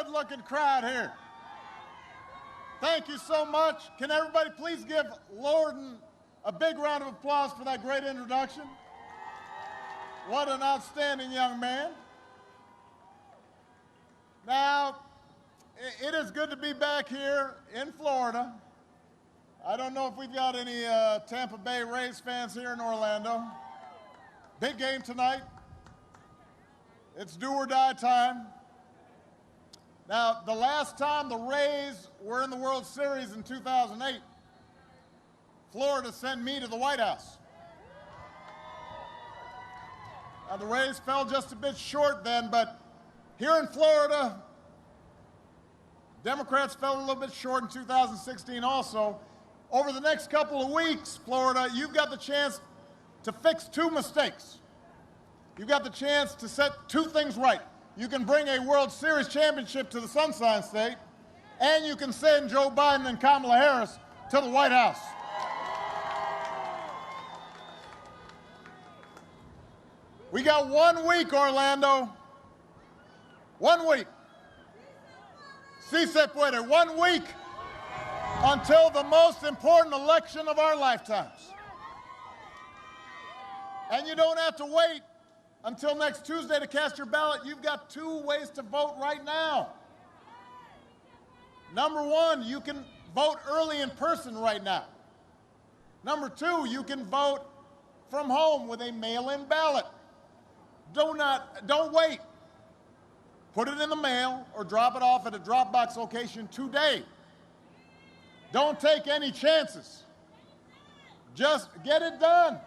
good-looking crowd here. Thank you so much. Can everybody please give Lorden a big round of applause for that great introduction? What an outstanding young man. Now, it is good to be back here in Florida. I don't know if we've got any Tampa Bay Rays fans here in Orlando. Big game tonight. It's do or die time. Now, the last time the Rays were in the World Series in 2008, Florida sent me to the White House. Now, the Rays fell just a bit short then, but here in Florida, Democrats fell a little bit short in 2016 also. Over the next couple of weeks, Florida, you've got the chance to fix two mistakes. You've got the chance to set two things right. You can bring a World Series championship to the Sunshine State, and you can send Joe Biden and Kamala Harris to the White House. We got 1 week, Orlando. 1 week. Si se puede. 1 week until the most important election of our lifetimes. And you don't have to wait until next Tuesday to cast your ballot. You've got 2 ways to vote right now. Number 1, you can vote early in person right now. Number 2, you can vote from home with a mail-in ballot. Don't wait. Put it in the mail or drop it off at a Dropbox location today. Don't take any chances. Just get it done.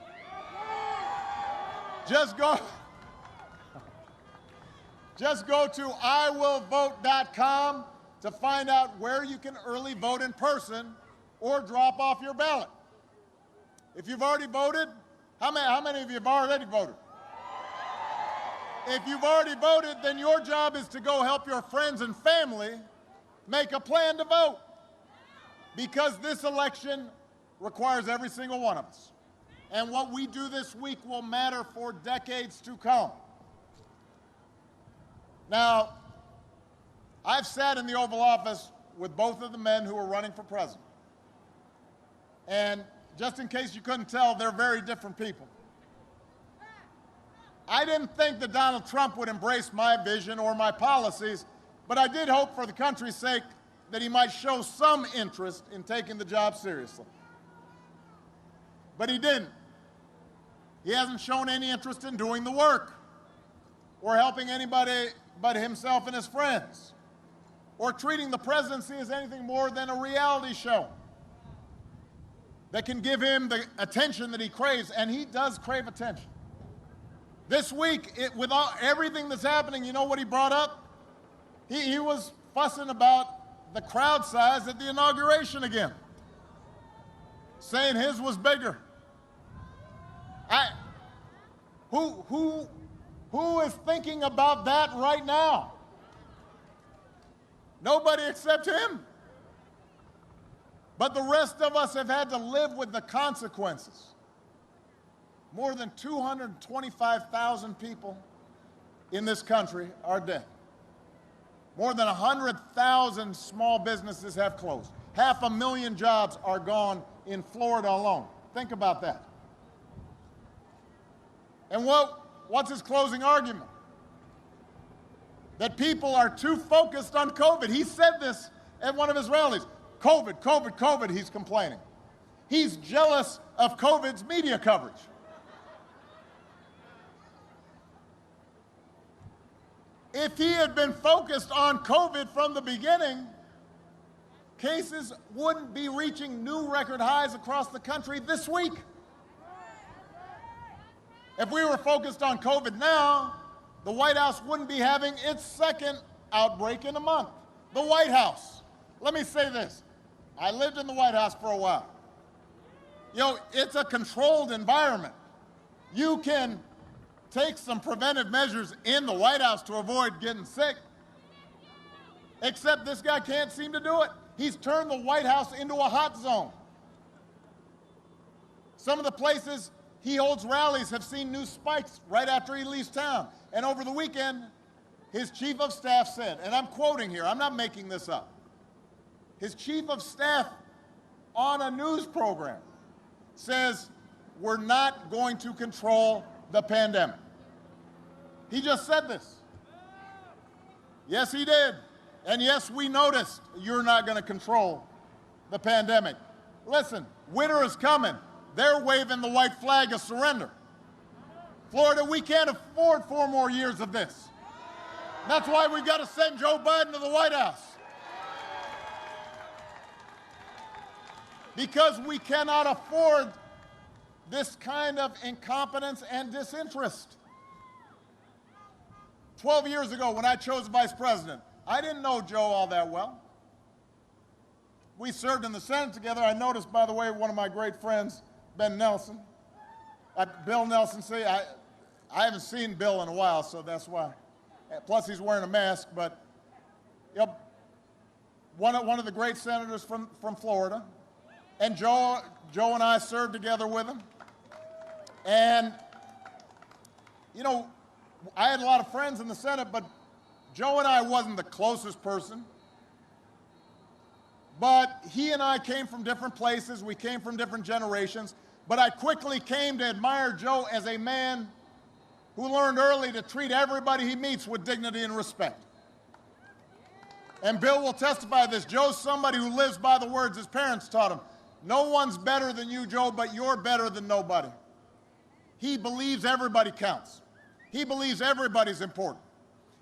Just go to iwillvote.com to find out where you can early vote in person or drop off your ballot. If you've already voted, how many of you have already voted? If you've already voted, then your job is to go help your friends and family make a plan to vote. Because this election requires every single one of us. And what we do this week will matter for decades to come. Now, I've sat in the Oval Office with both of the men who are running for president. And just in case you couldn't tell, they're very different people. I didn't think that Donald Trump would embrace my vision or my policies, but I did hope for the country's sake that he might show some interest in taking the job seriously. But he didn't. He hasn't shown any interest in doing the work or helping anybody but himself and his friends or treating the presidency as anything more than a reality show that can give him the attention that he craves, and he does crave attention. This week, with everything that's happening, you know what he brought up? He was fussing about the crowd size at the inauguration again, saying his was bigger. Who is thinking about that right now? Nobody except him. But the rest of us have had to live with the consequences. More than 225,000 people in this country are dead. More than 100,000 small businesses have closed. 500,000 jobs are gone in Florida alone. Think about that. And what's his closing argument? That people are too focused on COVID. He said this at one of his rallies. COVID, COVID, COVID, he's complaining. He's jealous of COVID's media coverage. If he had been focused on COVID from the beginning, cases wouldn't be reaching new record highs across the country this week. If we were focused on COVID now, the White House wouldn't be having its second outbreak in a month. The White House. Let me say this. I lived in the White House for a while. You know, it's a controlled environment. You can take some preventive measures in the White House to avoid getting sick, except this guy can't seem to do it. He's turned the White House into a hot zone. Some of the places he holds rallies have seen new spikes right after he leaves town. And over the weekend, his chief of staff said, and I'm quoting here, I'm not making this up. His chief of staff on a news program says, we're not going to control the pandemic. He just said this. Yes, he did. And yes, we noticed you're not going to control the pandemic. Listen, winter is coming. They're waving the white flag of surrender. Florida, we can't afford 4 more years of this. That's why we've got to send Joe Biden to the White House. Because we cannot afford this kind of incompetence and disinterest. 12 years ago, when I chose vice president, I didn't know Joe all that well. We served in the Senate together. I noticed, by the way, one of my great friends, Bill Nelson, I haven't seen Bill in a while, so that's why. Plus, he's wearing a mask, but one of the great senators from Florida. And Joe and I served together with him. And, you know, I had a lot of friends in the Senate, but Joe and I wasn't the closest person. But he and I came from different places. We came from different generations. But I quickly came to admire Joe as a man who learned early to treat everybody he meets with dignity and respect. And Bill will testify to this. Joe's somebody who lives by the words his parents taught him. No one's better than you, Joe, but you're better than nobody. He believes everybody counts. He believes everybody's important.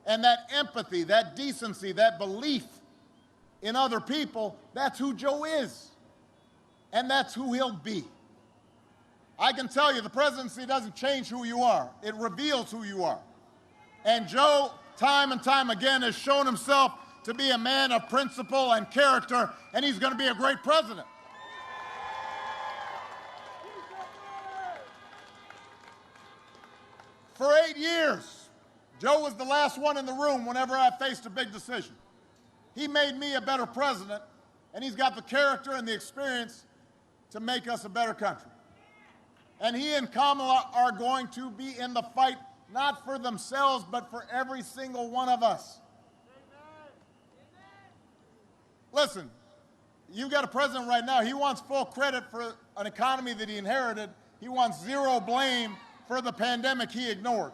And that empathy, that decency, that belief in other people, that's who Joe is. And that's who he'll be. I can tell you, the presidency doesn't change who you are. It reveals who you are. And Joe, time and time again, has shown himself to be a man of principle and character, and he's going to be a great president. For 8 years, Joe was the last one in the room whenever I faced a big decision. He made me a better president, and he's got the character and the experience to make us a better country. And he and Kamala are going to be in the fight, not for themselves, but for every single one of us. Listen, you've got a president right now, he wants full credit for an economy that he inherited. He wants zero blame for the pandemic he ignored.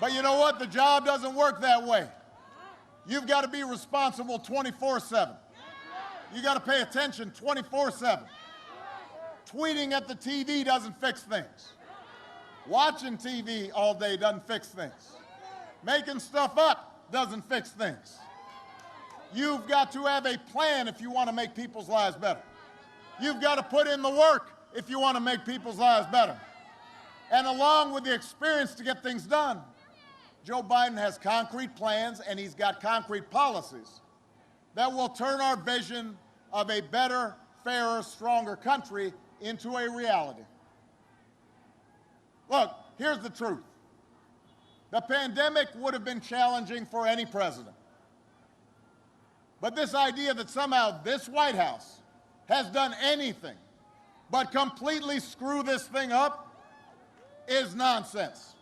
But you know what? The job doesn't work that way. You've got to be responsible 24/7. You got to pay attention 24/7. Tweeting at the TV doesn't fix things. Watching TV all day doesn't fix things. Making stuff up doesn't fix things. You've got to have a plan if you want to make people's lives better. You've got to put in the work if you want to make people's lives better. And along with the experience to get things done, Joe Biden has concrete plans and he's got concrete policies that will turn our vision of a better, fairer, stronger country into a reality. Look, here's the truth. The pandemic would have been challenging for any president. But this idea that somehow this White House has done anything but completely screw this thing up is nonsense.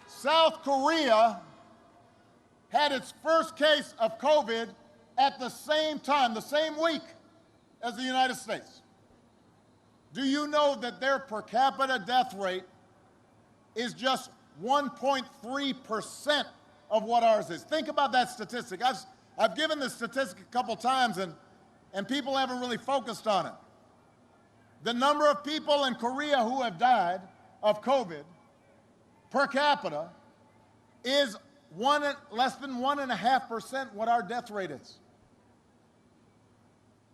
South Korea had its first case of COVID at the same time, the same week as the United States. Do you know that their per capita death rate is just 1.3% of what ours is? Think about that statistic. I've given this statistic a couple times, and people haven't really focused on it. The number of people in Korea who have died of COVID per capita is less than 1.5% what our death rate is.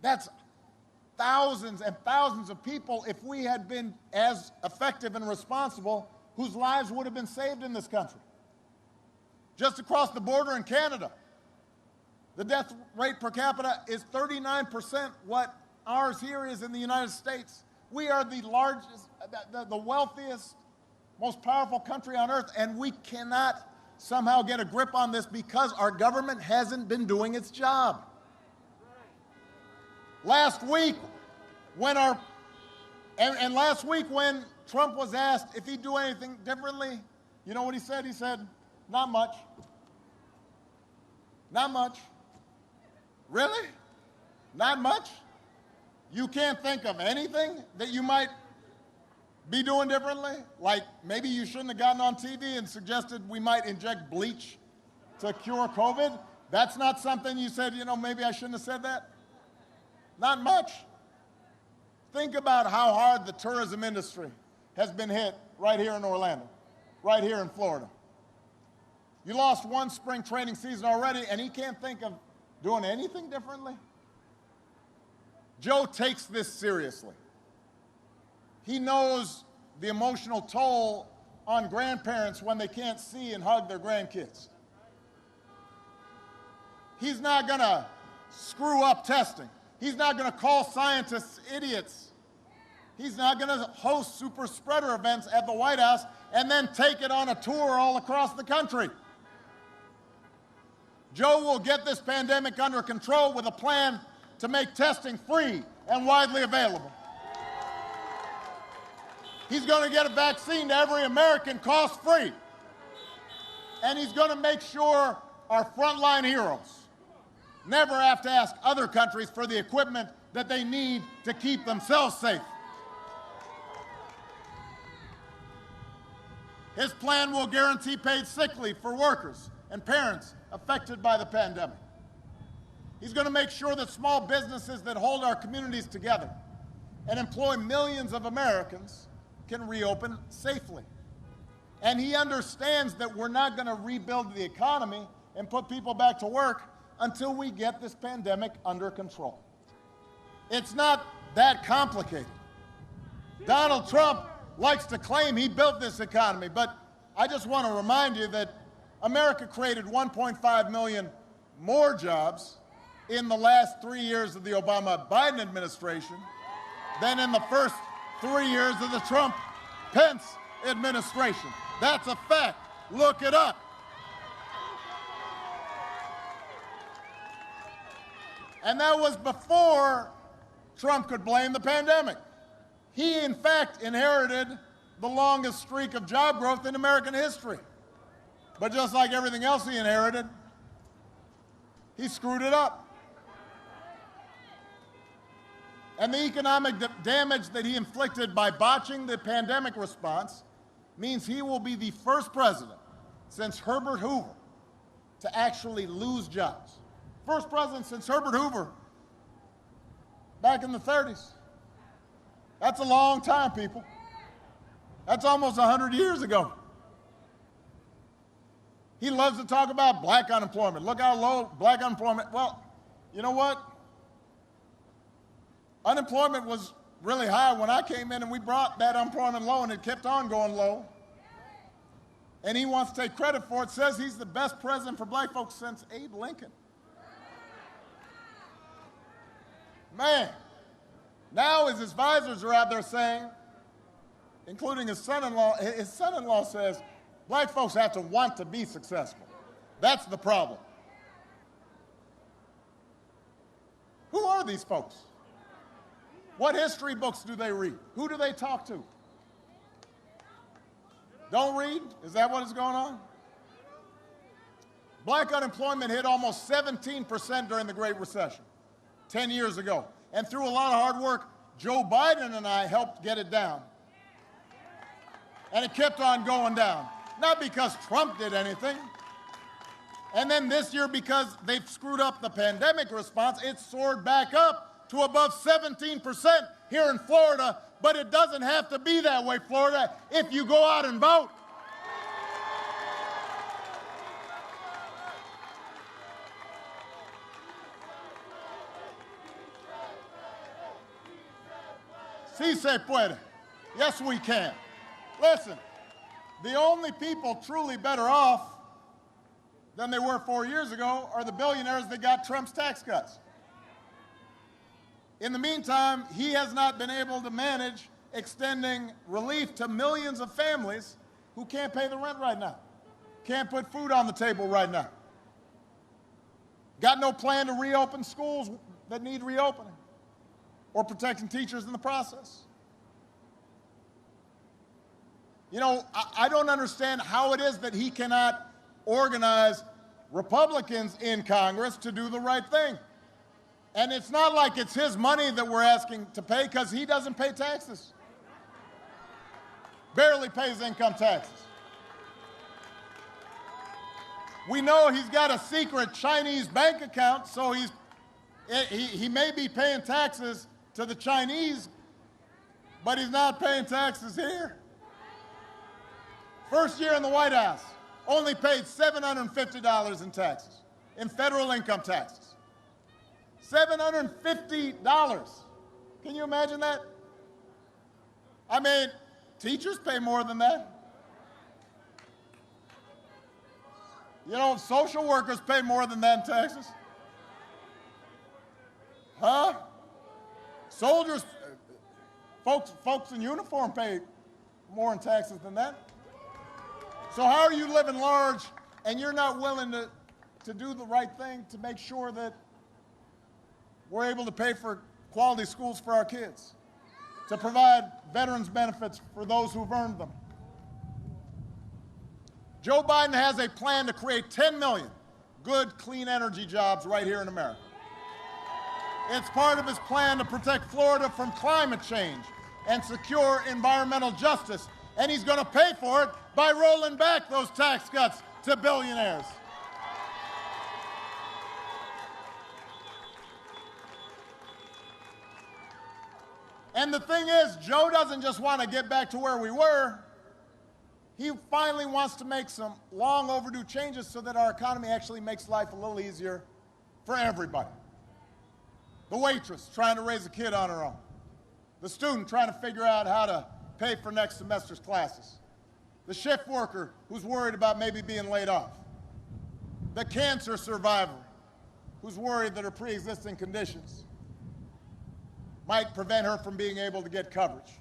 That's thousands and thousands of people, if we had been as effective and responsible, whose lives would have been saved in this country. Just across the border in Canada, the death rate per capita is 39% what ours here is in the United States. We are the largest, the wealthiest, most powerful country on earth, and we cannot somehow get a grip on this because our government hasn't been doing its job. Last week, when Trump was asked if he'd do anything differently, you know what he said? He said, not much. Not much. Really? Not much? You can't think of anything that you might be doing differently? Like maybe you shouldn't have gotten on TV and suggested we might inject bleach to cure COVID? That's not something you said, you know, maybe I shouldn't have said that? Not much. Think about how hard the tourism industry has been hit right here in Orlando, right here in Florida. You lost one spring training season already, and he can't think of doing anything differently? Joe takes this seriously. He knows the emotional toll on grandparents when they can't see and hug their grandkids. He's not going to screw up testing. He's not going to call scientists idiots. He's not going to host super spreader events at the White House and then take it on a tour all across the country. Joe will get this pandemic under control with a plan to make testing free and widely available. He's going to get a vaccine to every American cost-free. And he's going to make sure our frontline heroes never have to ask other countries for the equipment that they need to keep themselves safe. His plan will guarantee paid sick leave for workers and parents affected by the pandemic. He's going to make sure that small businesses that hold our communities together and employ millions of Americans can reopen safely. And he understands that we're not going to rebuild the economy and put people back to work until we get this pandemic under control. It's not that complicated. Donald Trump likes to claim he built this economy, but I just want to remind you that America created 1.5 million more jobs in the last 3 years of the Obama-Biden administration than in the first 3 years of the Trump-Pence administration. That's a fact. Look it up. And that was before Trump could blame the pandemic. He, in fact, inherited the longest streak of job growth in American history. But just like everything else he inherited, he screwed it up. And the economic damage that he inflicted by botching the pandemic response means he will be the first president since Herbert Hoover to actually lose jobs. First president since Herbert Hoover back in the 30s. That's a long time, people. That's almost 100 years ago. He loves to talk about black unemployment. Look how low black unemployment. Well, you know what? Unemployment was really high when I came in, and we brought that unemployment low, and it kept on going low. And he wants to take credit for it. Says he's the best president for black folks since Abe Lincoln. Man, now his advisors are out there saying, including his son-in-law says, black folks have to want to be successful. That's the problem. Who are these folks? What history books do they read? Who do they talk to? Don't read? Is that what is going on? Black unemployment hit almost 17% during the Great Recession 10 years ago. And through a lot of hard work, Joe Biden and I helped get it down. And it kept on going down. Not because Trump did anything. And then this year, because they've screwed up the pandemic response, it soared back up to above 17% here in Florida. But it doesn't have to be that way, Florida, if you go out and vote. Sí se puede. Yes, we can. Listen, the only people truly better off than they were 4 years ago are the billionaires that got Trump's tax cuts. In the meantime, he has not been able to manage extending relief to millions of families who can't pay the rent right now, can't put food on the table right now. Got no plan to reopen schools that need reopening or protecting teachers in the process. You know, I don't understand how it is that he cannot organize Republicans in Congress to do the right thing. And it's not like it's his money that we're asking to pay, because he doesn't pay taxes. Barely pays income taxes. We know he's got a secret Chinese bank account, so he may be paying taxes to the Chinese, but he's not paying taxes here. First year in the White House, only paid $750 in taxes, in federal income taxes. $750. Can you imagine that? I mean, teachers pay more than that. You know, social workers pay more than that in taxes. Huh? Soldiers, folks in uniform pay more in taxes than that. So how are you living large and you're not willing to do the right thing to make sure that we're able to pay for quality schools for our kids, to provide veterans benefits for those who've earned them? Joe Biden has a plan to create 10 million good, clean energy jobs right here in America. It's part of his plan to protect Florida from climate change and secure environmental justice. And he's going to pay for it by rolling back those tax cuts to billionaires. And the thing is, Joe doesn't just want to get back to where we were. He finally wants to make some long overdue changes so that our economy actually makes life a little easier for everybody. The waitress trying to raise a kid on her own. The student trying to figure out how to pay for next semester's classes. The shift worker who's worried about maybe being laid off. The cancer survivor who's worried that her pre-existing conditions might prevent her from being able to get coverage.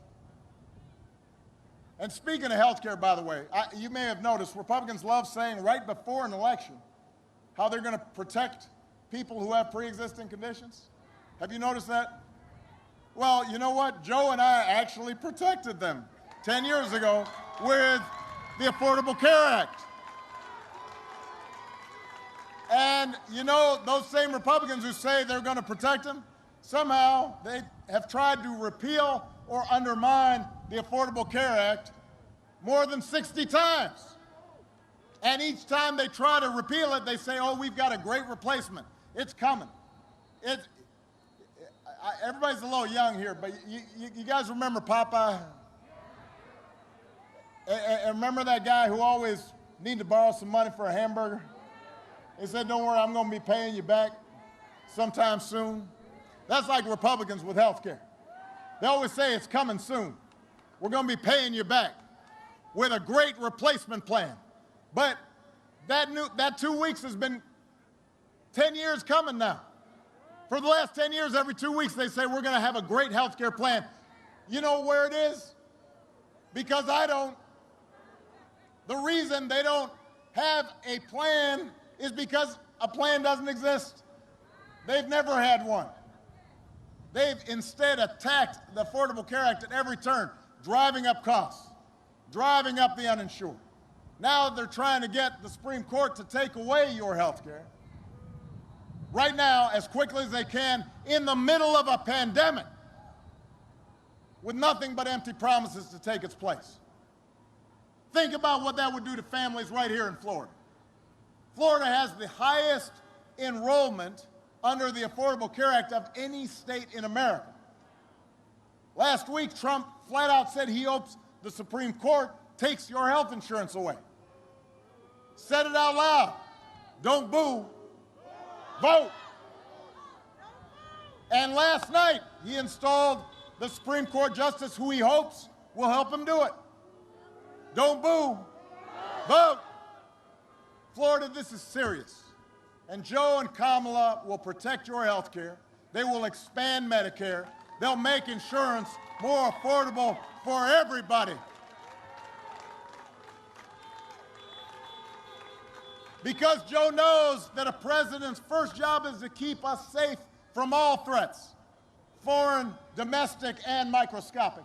And speaking of health care, by the way, you may have noticed Republicans love saying right before an election how they're going to protect people who have pre-existing conditions. Have you noticed that? Well, you know what? Joe and I actually protected them 10 years ago with the Affordable Care Act. And you know, those same Republicans who say they're going to protect them, somehow they have tried to repeal or undermine the Affordable Care Act more than 60 times. And each time they try to repeal it, they say, oh, we've got a great replacement. It's coming. Everybody's a little young here, but you guys remember Popeye? And remember that guy who always needed to borrow some money for a hamburger? He said, don't worry, I'm going to be paying you back sometime soon. That's like Republicans with health care. They always say it's coming soon. We're going to be paying you back with a great replacement plan. But that 2 weeks has been 10 years coming now. For the last 10 years, every 2 weeks, they say we're going to have a great health care plan. You know where it is? Because I don't. The reason they don't have a plan is because a plan doesn't exist. They've never had one. They've instead attacked the Affordable Care Act at every turn, driving up costs, driving up the uninsured. Now they're trying to get the Supreme Court to take away your health care right now as quickly as they can in the middle of a pandemic with nothing but empty promises to take its place. Think about what that would do to families right here in Florida. Florida has the highest enrollment under the Affordable Care Act of any state in America. Last week, Trump flat out said he hopes the Supreme Court takes your health insurance away. Said it out loud. Don't boo. Vote. And last night, he installed the Supreme Court justice who he hopes will help him do it. Don't boo. Vote. Florida, this is serious. And Joe and Kamala will protect your health care. They will expand Medicare. They'll make insurance more affordable for everybody. Because Joe knows that a president's first job is to keep us safe from all threats, foreign, domestic, and microscopic.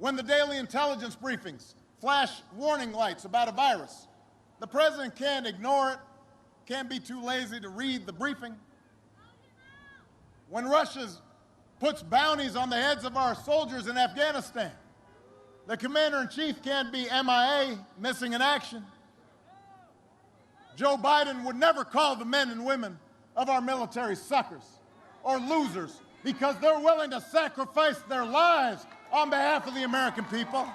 When the daily intelligence briefings flash warning lights about a virus, the president can't ignore it, can't be too lazy to read the briefing. When Russia puts bounties on the heads of our soldiers in Afghanistan, the commander-in-chief can't be MIA, missing in action. Joe Biden would never call the men and women of our military suckers or losers because they're willing to sacrifice their lives on behalf of the American people.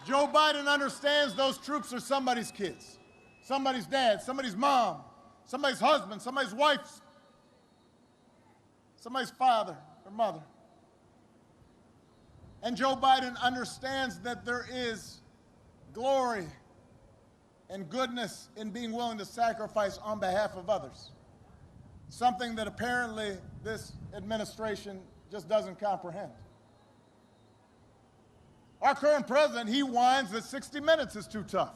Joe Biden understands those troops are somebody's kids, somebody's dad, somebody's mom, somebody's husband, somebody's wife, somebody's father or mother. And Joe Biden understands that there is glory and goodness in being willing to sacrifice on behalf of others, something that apparently this administration just doesn't comprehend. Our current president, he whines that 60 Minutes is too tough.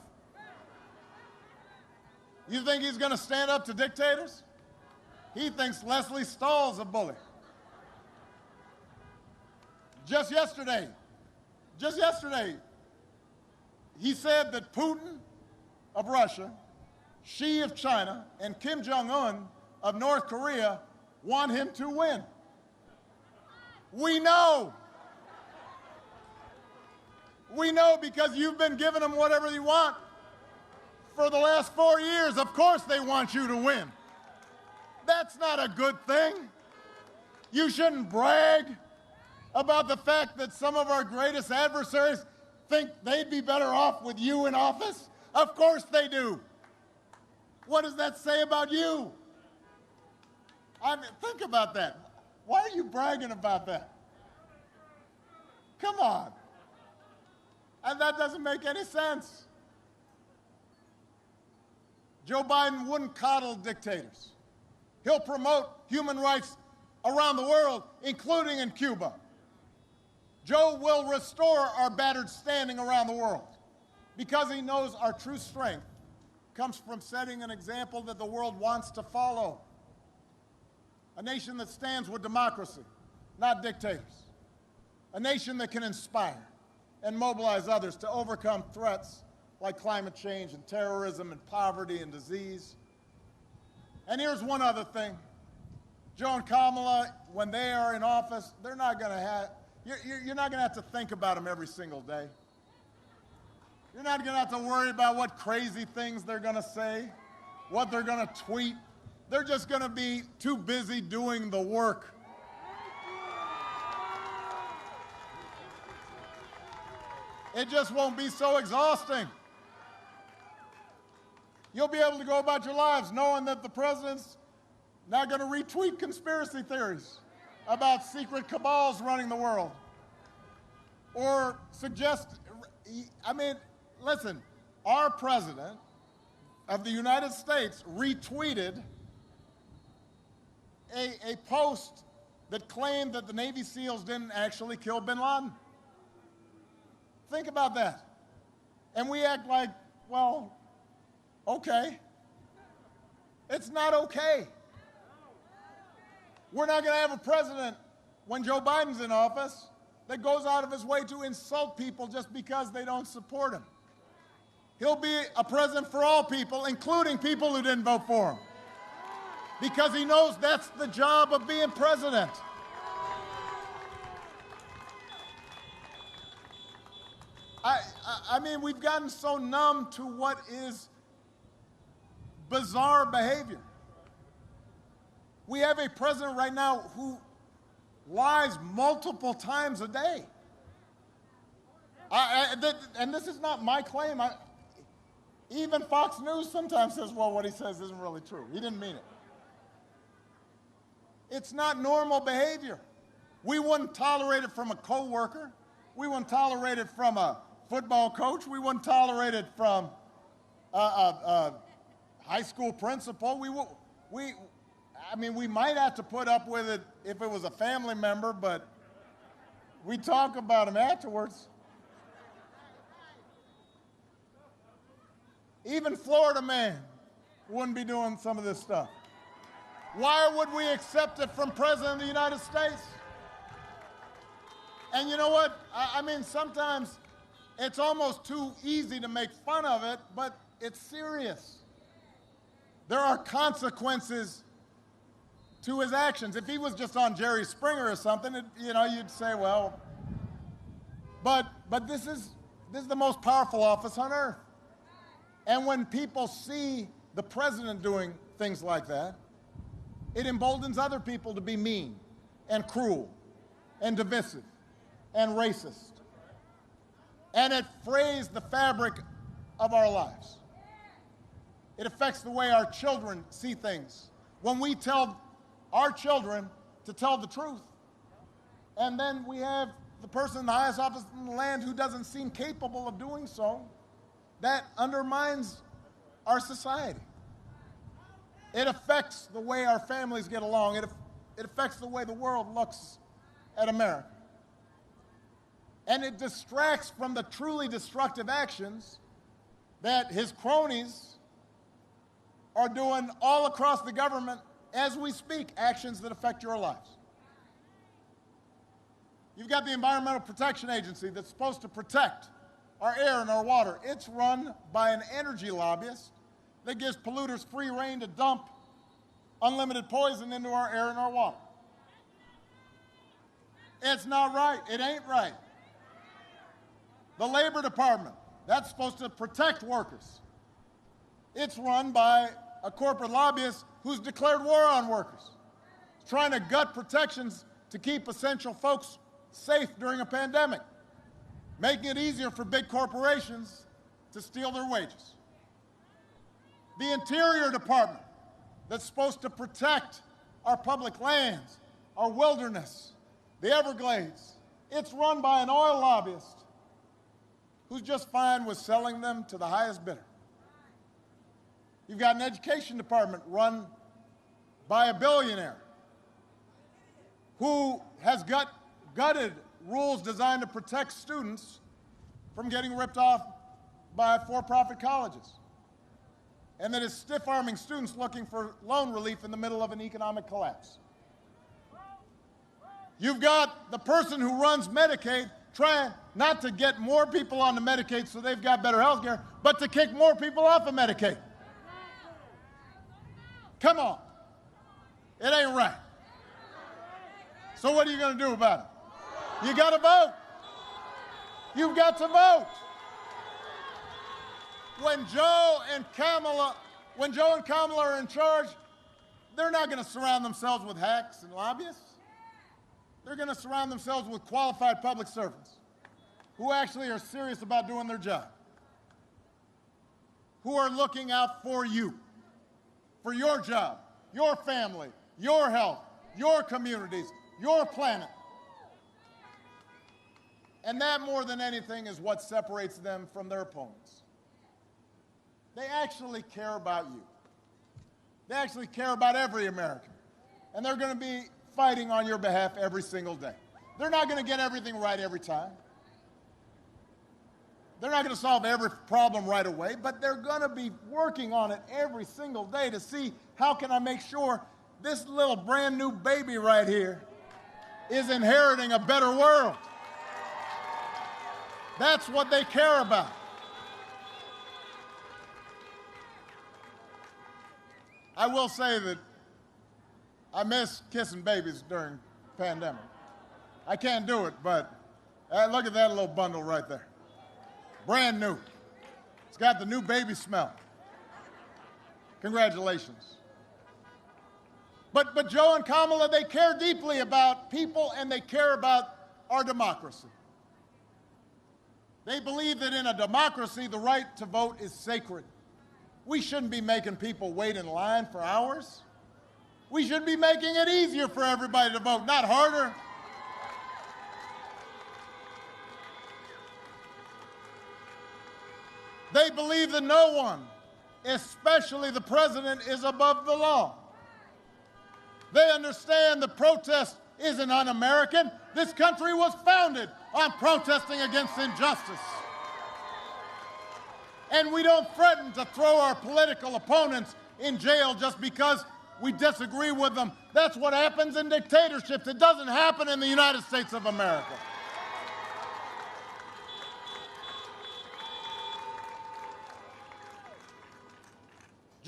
You think he's going to stand up to dictators? He thinks Leslie Stahl's a bully. Just yesterday, he said that Putin of Russia, Xi of China, and Kim Jong-un of North Korea want him to win. We know. We know because you've been giving them whatever they want for the last 4 years. Of course they want you to win. That's not a good thing. You shouldn't brag about the fact that some of our greatest adversaries think they'd be better off with you in office. Of course they do. What does that say about you? I mean, think about that. Why are you bragging about that? Come on. And that doesn't make any sense. Joe Biden wouldn't coddle dictators. He'll promote human rights around the world, including in Cuba. Joe will restore our battered standing around the world because he knows our true strength comes from setting an example that the world wants to follow. A nation that stands with democracy, not dictators. A nation that can inspire and mobilize others to overcome threats like climate change and terrorism and poverty and disease. And here's one other thing. Joe and Kamala, when they are in office, they're not going to have, you're not going to have to think about them every single day. You're not going to have to worry about what crazy things they're going to say, what they're going to tweet. They're just going to be too busy doing the work. It just won't be so exhausting. You'll be able to go about your lives knowing that the president's not going to retweet conspiracy theories about secret cabals running the world. Or suggest, I mean, listen, our president of the United States retweeted a post that claimed that the Navy SEALs didn't actually kill bin Laden. Think about that. And we act like, well, okay. It's not okay. We're not going to have a president, when Joe Biden's in office, that goes out of his way to insult people just because they don't support him. He'll be a president for all people, including people who didn't vote for him, because he knows that's the job of being president. I mean, we've gotten so numb to what is bizarre behavior. We have a president right now who lies multiple times a day. And this is not my claim. Even Fox News sometimes says, well, what he says isn't really true. He didn't mean it. It's not normal behavior. We wouldn't tolerate it from a coworker. We wouldn't tolerate it from a football coach. We wouldn't tolerate it from a high school principal. I mean, we might have to put up with it if it was a family member, but we talk about him afterwards. Even Florida man wouldn't be doing some of this stuff. Why would we accept it from President of the United States? And you know what? I mean, sometimes it's almost too easy to make fun of it, but it's serious. There are consequences to his actions. If he was just on Jerry Springer or something, you'd say, well, but this is the most powerful office on earth. And when people see the president doing things like that, it emboldens other people to be mean and cruel and divisive and racist. And it frays the fabric of our lives. It affects the way our children see things. When we tell our children to tell the truth, and then we have the person in the highest office in the land who doesn't seem capable of doing so, that undermines our society. It affects the way our families get along. It affects the way the world looks at America. And it distracts from the truly destructive actions that his cronies are doing all across the government as we speak, actions that affect your lives. You've got the Environmental Protection Agency that's supposed to protect our air and our water. It's run by an energy lobbyist that gives polluters free rein to dump unlimited poison into our air and our water. It's not right. It ain't right. The Labor Department, that's supposed to protect workers. It's run by a corporate lobbyist who's declared war on workers. He's trying to gut protections to keep essential folks safe during a pandemic, making it easier for big corporations to steal their wages. The Interior Department, that's supposed to protect our public lands, our wilderness, the Everglades, it's run by an oil lobbyist who's just fine with selling them to the highest bidder. You've got an education department run by a billionaire who has gutted rules designed to protect students from getting ripped off by for-profit colleges, and that is stiff-arming students looking for loan relief in the middle of an economic collapse. You've got the person who runs Medicaid trying not to get more people onto Medicaid so they've got better health care, but to kick more people off of Medicaid. Come on. It ain't right. So what are you going to do about it? You got to vote. You've got to vote. When Joe and Kamala are in charge, they're not going to surround themselves with hacks and lobbyists. They're going to surround themselves with qualified public servants who actually are serious about doing their job, who are looking out for you, for your job, your family, your health, your communities, your planet. And that, more than anything, is what separates them from their opponents. They actually care about you. They actually care about every American. And they're going to be fighting on your behalf every single day. They're not going to get everything right every time. They're not going to solve every problem right away, but they're going to be working on it every single day to see how can I make sure this little brand new baby right here is inheriting a better world. That's what they care about. I will say that I miss kissing babies during the pandemic. I can't do it, but look at that little bundle right there. Brand new. It's got the new baby smell. Congratulations. But Joe and Kamala, they care deeply about people and they care about our democracy. They believe that in a democracy, the right to vote is sacred. We shouldn't be making people wait in line for hours. We should be making it easier for everybody to vote, not harder. They believe that no one, especially the president, is above the law. They understand the protest isn't un-American. This country was founded on protesting against injustice. And we don't threaten to throw our political opponents in jail just because we disagree with them. That's what happens in dictatorships. It doesn't happen in the United States of America.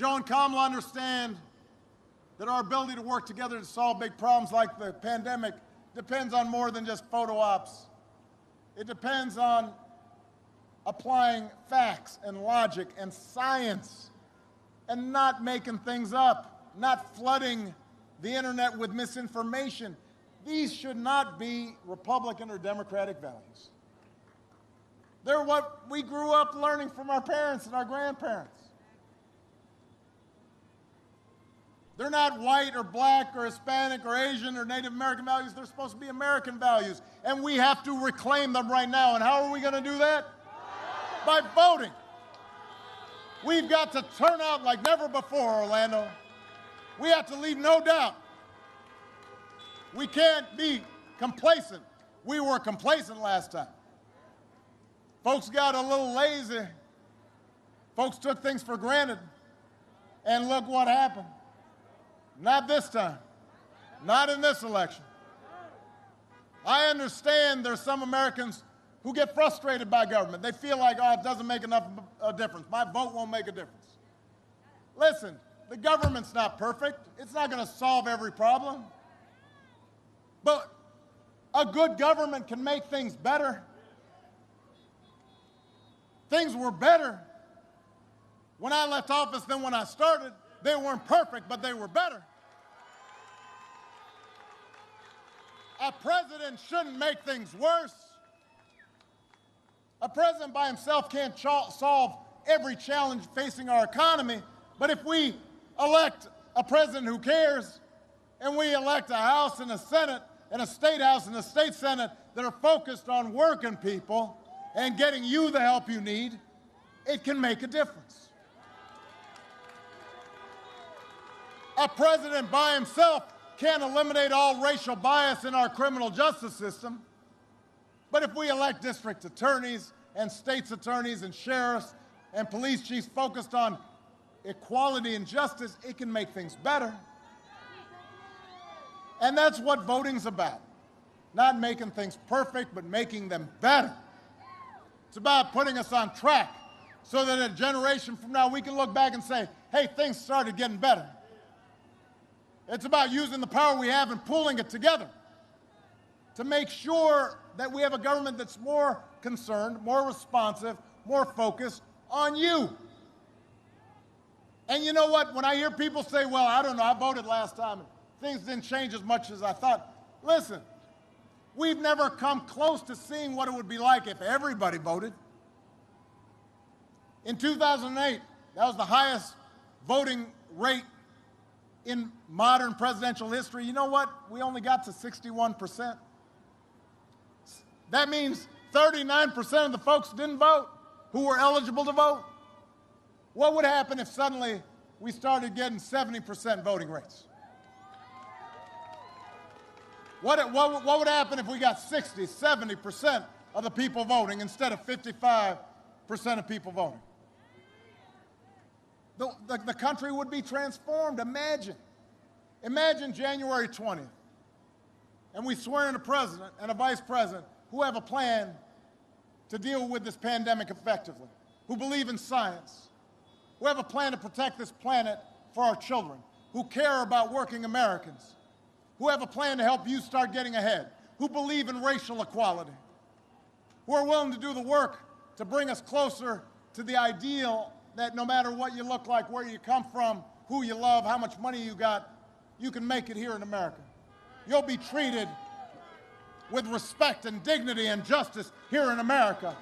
Joe and Kamala understand that our ability to work together to solve big problems like the pandemic depends on more than just photo ops. It depends on applying facts and logic and science and not making things up, not flooding the internet with misinformation. These should not be Republican or Democratic values. They're what we grew up learning from our parents and our grandparents. They're not white or black or Hispanic or Asian or Native American values. They're supposed to be American values. And we have to reclaim them right now. And how are we going to do that? By voting. We've got to turn out like never before, Orlando. We have to leave no doubt. We can't be complacent. We were complacent last time. Folks got a little lazy. Folks took things for granted. And look what happened. Not this time. Not in this election. I understand there's some Americans who get frustrated by government. They feel like, oh, it doesn't make enough difference. My vote won't make a difference. Listen, the government's not perfect. It's not going to solve every problem. But a good government can make things better. Things were better when I left office than when I started. They weren't perfect, but they were better. A president shouldn't make things worse. A president by himself can't solve every challenge facing our economy, but if we elect a president who cares, and we elect a House and a Senate and a State House and a State Senate that are focused on working people and getting you the help you need, it can make a difference. A president by himself can't eliminate all racial bias in our criminal justice system, but if we elect district attorneys and state's attorneys and sheriffs and police chiefs focused on equality and justice, it can make things better. And that's what voting's about. Not making things perfect, but making them better. It's about putting us on track so that a generation from now we can look back and say, hey, things started getting better. It's about using the power we have and pulling it together to make sure that we have a government that's more concerned, more responsive, more focused on you. And you know what? When I hear people say, well, I don't know, I voted last time and things didn't change as much as I thought. Listen, we've never come close to seeing what it would be like if everybody voted. In 2008, that was the highest voting rate in modern presidential history. You know what? We only got to 61%. That means 39% of the folks didn't vote who were eligible to vote. What would happen if suddenly we started getting 70% voting rates? What would happen if we got 60, 70% of the people voting instead of 55% of people voting? The country would be transformed. Imagine January 20th, and we swear in a president and a vice president who have a plan to deal with this pandemic effectively, who believe in science, who have a plan to protect this planet for our children, who care about working Americans, who have a plan to help you start getting ahead, who believe in racial equality, who are willing to do the work to bring us closer to the ideal that no matter what you look like, where you come from, who you love, how much money you got, you can make it here in America. You'll be treated with respect and dignity and justice here in America.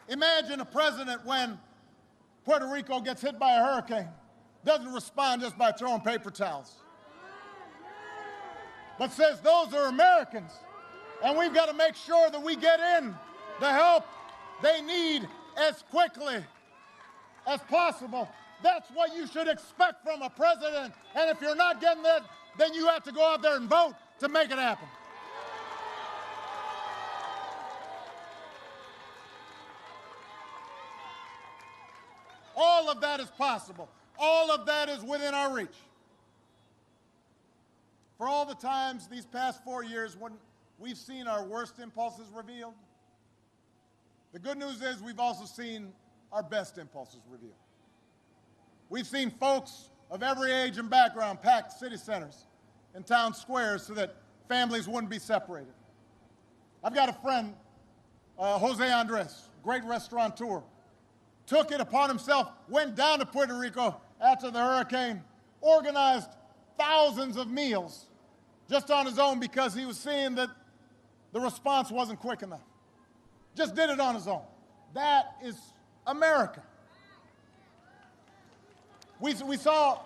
Imagine a president when Puerto Rico gets hit by a hurricane, doesn't respond just by throwing paper towels, but says those are Americans. And we've got to make sure that we get in the help they need as quickly as possible. That's what you should expect from a president. And if you're not getting that, then you have to go out there and vote to make it happen. All of that is possible. All of that is within our reach. For all the times these past 4 years when we've seen our worst impulses revealed, The good news is we've also seen our best impulses revealed. We've seen folks of every age and background pack city centers and town squares so that families wouldn't be separated. I've got a friend, Jose Andres, great restaurateur, took it upon himself, went down to Puerto Rico after the hurricane, organized thousands of meals just on his own because he was seeing that the response wasn't quick enough. Just did it on his own. That is America. We saw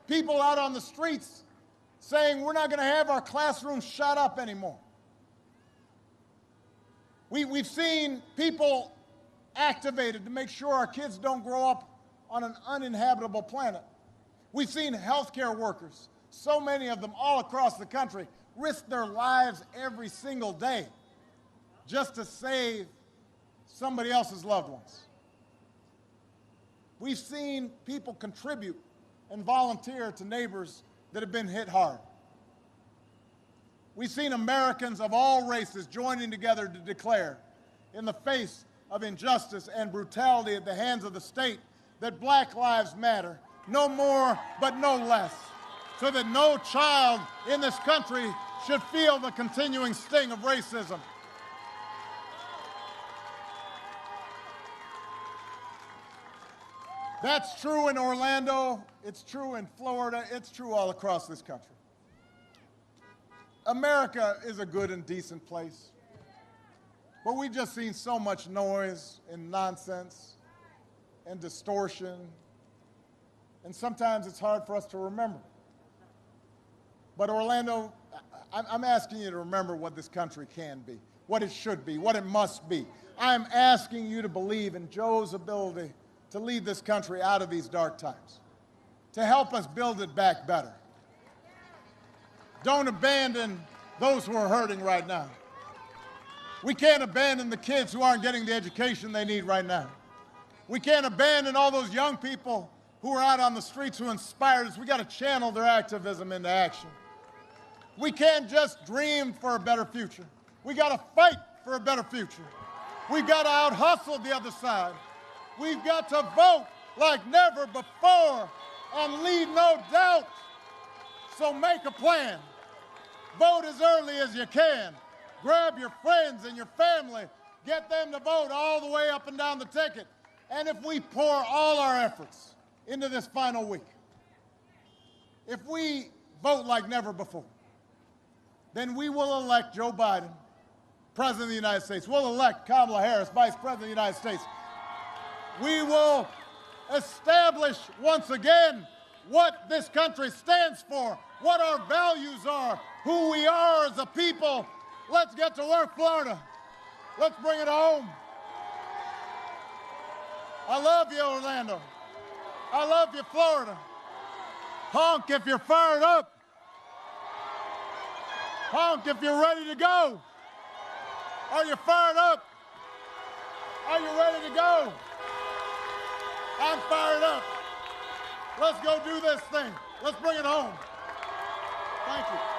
people out on the streets saying we're not going to have our classrooms shut up anymore. We've seen people activated to make sure our kids don't grow up on an uninhabitable planet. We've seen healthcare workers, so many of them all across the country, risk their lives every single day just to save somebody else's loved ones. We've seen people contribute and volunteer to neighbors that have been hit hard. We've seen Americans of all races joining together to declare, in the face of injustice and brutality at the hands of the state, that Black lives matter, no more but no less, so that no child in this country should feel the continuing sting of racism. That's true in Orlando, it's true in Florida, it's true all across this country. America is a good and decent place, but we've just seen so much noise and nonsense and distortion, and sometimes it's hard for us to remember. But Orlando, I'm asking you to remember what this country can be, what it should be, what it must be. I'm asking you to believe in Joe's ability to lead this country out of these dark times, to help us build it back better. Don't abandon those who are hurting right now. We can't abandon the kids who aren't getting the education they need right now. We can't abandon all those young people who are out on the streets who inspired us. We got to channel their activism into action. We can't just dream for a better future. We got to fight for a better future. We've got to out-hustle the other side. We've got to vote like never before and leave no doubt. So make a plan. Vote as early as you can. Grab your friends and your family. Get them to vote all the way up and down the ticket. And if we pour all our efforts into this final week, if we vote like never before, then we will elect Joe Biden, President of the United States. We'll elect Kamala Harris, Vice President of the United States. We will establish once again what this country stands for, what our values are, who we are as a people. Let's get to work, Florida. Let's bring it home. I love you, Orlando. I love you, Florida. Honk if you're fired up. Honk if you're ready to go. Are you fired up? Are you ready to go? I'm fired up. Let's go do this thing. Let's bring it home. Thank you.